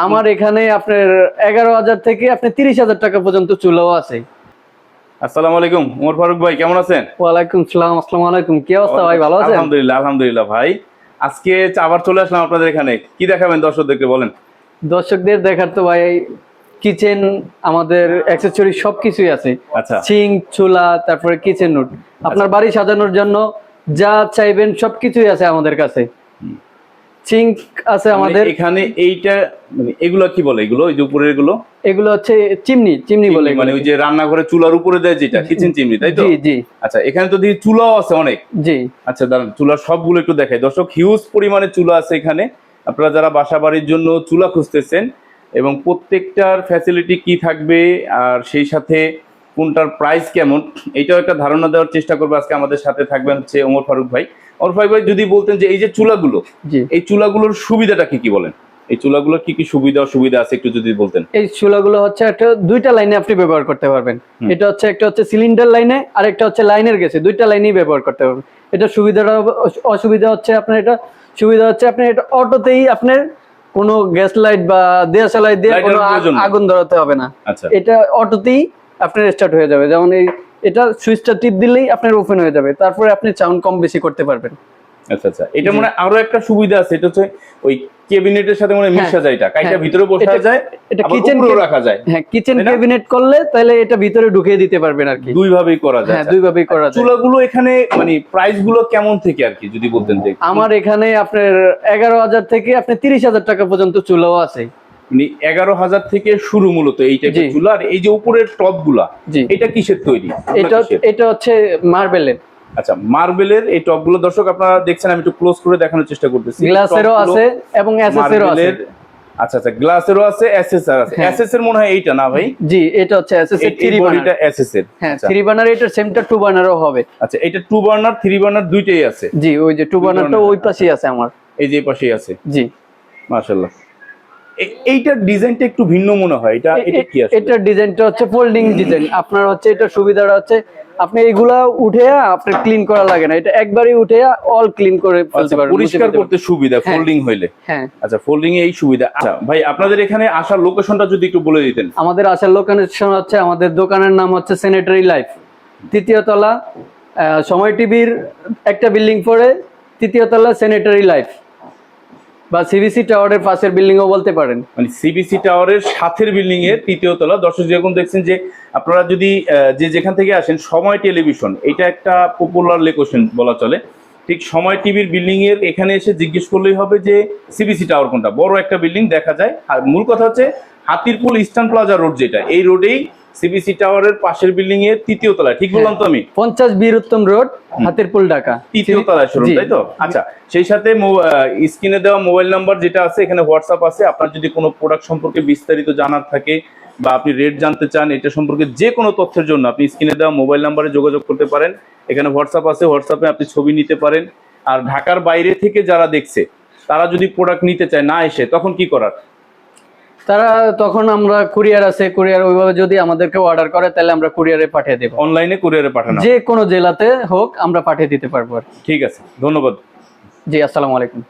আমার এখানে আপনার 11,000 থেকে আপনি 30,000 টাকা পর্যন্ত চুলাও আছে। আসসালামু আলাইকুম ওমর ফারুক ভাই, কেমন আছেন? ওয়ালাইকুম সালাম। আসসালামু আলাইকুম, কি অবস্থা ভাই, ভালো আছেন? আলহামদুলিল্লাহ আলহামদুলিল্লাহ ভাই। আজকে আবার চলে আসলাম আপনাদের এখানে, কি দেখাবেন দর্শকদেরকে বলেন? দর্শকদের দেখার তো ভাই কিচেন, আমাদের অ্যাকসেসরি সবকিছুই আছে। আচ্ছা। সিঙ্ক, চুলা, তারপরে কিচেন নুট, আপনার বাড়ি সাজানোর জন্য যা চাইবেন সবকিছুই আছে আমাদের কাছে। সিঙ্ক আছে আমাদের এখানে। এইটা মানে এগুলো কি বলে, এগুলো ওই যে উপরের এগুলো? এগুলো হচ্ছে চিমনি বলে, মানে ওই যে রান্নাঘরে চুলার উপরে দেয় যেটা, কিচেন চিমনি, তাই তো? জি জি। আচ্ছা, এখানে তো দেখি চুলাও আছে অনেক। জি। আচ্ছা দাঁড়ান, চুলার সবগুলো একটু দেখাই দর্শক। হিউজ পরিমাণে চুলা আছে এখানে। আপনারা যারা বাসা বাড়ির জন্য চুলা খুঁজতেছেন এবং প্রত্যেকটার ফ্যাসিলিটি কি থাকবে আর সেই সাথে কোনটার প্রাইস কেমন, এইটাও একটা ধারণা দেওয়ার চেষ্টা করবো। আজকে আমাদের সাথে থাকবেন হচ্ছে ওমর ফারুক ভাই। ওমর ফারুক ভাই, যদি বলতেন যে এই যে চুলাগুলো, এই চুলাগুলোর সুবিধাটা কি কি বলেন? এই চুলাগুলোর কি কি সুবিধা অসুবিধা আছে একটু যদি বলতেন। এই চুলাগুলো হচ্ছে একটা দুইটা লাইনে আপনি ব্যবহার করতে পারবেন। এটা হচ্ছে একটা হচ্ছে সিলিন্ডার লাইনে, আর একটা হচ্ছে লাইনের গ্যাসে, দুইটা লাইনেই ব্যবহার করতে পারবেন। এটা সুবিধাটা, অসুবিধা হচ্ছে আপনার এটা, সুবিধা হচ্ছে আপনি এটা অটোতেই আপনার কোনো গ্যাস লাইট বা দেশালাই দিয়ে কোনো আগুন ধরাতে হবে না। আচ্ছা। এটা অটোতেই আপনার স্টার্ট হয়ে যাবে। যেমন এটা সুইচটা টিপ দিলেই আপনার ওপেন হয়ে যাবে, তারপরে আপনি সাউন্ড কম বেশি করতে পারবেন। আচ্ছা আচ্ছা, এটা মনে হয় আরো একটা সুবিধা আছে, এটা হচ্ছে ওই ক্যাবিনেটের সাথে মনে মিশা যায়, এটা কাইটা ভিতরে বসা যায়, এটা আবার কিচেন উপরেও রাখা যায়। হ্যাঁ, কিচেন ক্যাবিনেট করলে তাহলে এটা ভিতরে ঢুকিয়ে দিতে পারবেন আর কি। দুই ভাবেই করা যায়। হ্যাঁ, দুই ভাবেই করা যায়। চুলাগুলো এখানে মানে প্রাইস গুলো কেমন থেকে আর কি যদি বলতেন? আমার এখানে আপনার 11,000 থেকে আপনি 30,000 টাকা পর্যন্ত চুলাও আছে। মানে 11,000 থেকে শুরু মূলত এই টাইপের চুলা। আর এই যে উপরের টপ গুলা, এটা কিসের তৈরি? এটা হচ্ছে মার্বেলের। আচ্ছা, মার্বেলের এই টপ গুলো দর্শক আপনারা দেখছেন, আমি একটু ক্লোজ করে দেখানোর চেষ্টা করতেছি। গ্লাসেরও আছে এবং এসএস-এরও আছে। আচ্ছা আচ্ছা, গ্লাসেরও আছে, এসএস-এর আছে। এসএস এর মনে হয় এইটা না ভাই? জি, এটা হচ্ছে এসএস এর 3 বার্নার। এটা এসএস এর। হ্যাঁ, 3 বার্নার। এটা সেমটা 2 বার্নারও হবে। আচ্ছা, এটা 2 বার্নার 3 বার্নার দুইটাই আছে? জি, ওই যে 2 বার্নারটা ওই পাশেই আছে আমার। এই যে এই পাশেই আছে। জি, মাশাআল্লাহ। এইটার ডিজাইনটা একটু ভিন্ন মনে হয়। এটা কি আসলে? এটার ডিজাইনটা হচ্ছে ফোল্ডিং ডিজাইন। আপনার হচ্ছে এটা সুবিধাটা হচ্ছে আপনি এগুলা উঠে আপনি ক্লিন করা লাগে না, এটা একবারই উঠে অল ক্লিন করে ফেলতে পারবেন, পরিষ্কার করতে সুবিধা ফোল্ডিং হইলে। হ্যাঁ। আচ্ছা, ফোল্ডিং এ এই সুবিধা। আচ্ছা ভাই, আপনাদের এখানে আসার লোকেশনটা যদি একটু বলে দিতেন। আমাদের আসার লোকেশন হচ্ছে, আমাদের দোকানের নাম হচ্ছে স্যানিটারি লাইফ, 3য় তলা, সময় টিভির একটা বিল্ডিং পরে 3য় তলা স্যানিটারি লাইফ, বা সিবিসি টাওয়ারের পাশের বিল্ডিং ও বলতে পারেন। মানে সিবিসি টাওয়ারের সাথের বিল্ডিং এর 3য় তলা। দর্শক যেরকম দেখছেন যে আপনারা যদি যে যেখান থেকে আসেন, সময় টেলিভিশন এটা একটা পপুলার লোকেশন বলা চলে। ঠিক সময় টিভির বিল্ডিং এর এখানে এসে জিজ্ঞেস করলেই হবে যে সিবিসি টাওয়ার কোনটা। বড় একটা বিল্ডিং দেখা যায়। আর মূল কথা হচ্ছে হাতিরপুল ইস্টার্ন প্লাজা রোড, যেটা এই রোডেই সিবিসি টাওয়ারের পাশের বিল্ডিং এর 3য় তলায়। ঠিক বললাম তো আমি? 50 বীর উত্তম রোড, হাতিরপুল, ঢাকা, 3য় তলায় শোরুম, তাই তো? আচ্ছা, সেই সাথে স্ক্রিনে দেওয়া মোবাইল নাম্বার যেটা আছে, এখানে হোয়াটসঅ্যাপ আছে। আপনার যদি কোনো প্রোডাক্ট সম্পর্কে বিস্তারিত জানার থাকে বা আপনি রেট জানতে চান, এটা সম্পর্কে যে কোনো তথ্যের জন্য আপনি স্ক্রিনে দেওয়া মোবাইল নাম্বারে যোগাযোগ করতে পারেন। এখানে হোয়াটসঅ্যাপ আছে, হোয়াটসঅ্যাপে আপনি ছবি নিতে পারেন। আর ঢাকার বাইরে থেকে যারা দেখছে, তারা যদি প্রোডাক্ট নিতে চায় না এসে, তখন কি করার? তারা তখন আমরা কুরিয়ার আছে, কুরিয়ার ওইভাবে যদি আমাদেরকে অর্ডার করে তাহলে আমরা কুরিয়ারে পাঠিয়ে দেব। অনলাইনে কুরিয়ারে পাঠানো, যে কোনো জেলাতে হোক আমরা পাঠিয়ে দিতে পারবো। ঠিক আছে, ধন্যবাদ। জি, আসসালামু আলাইকুম।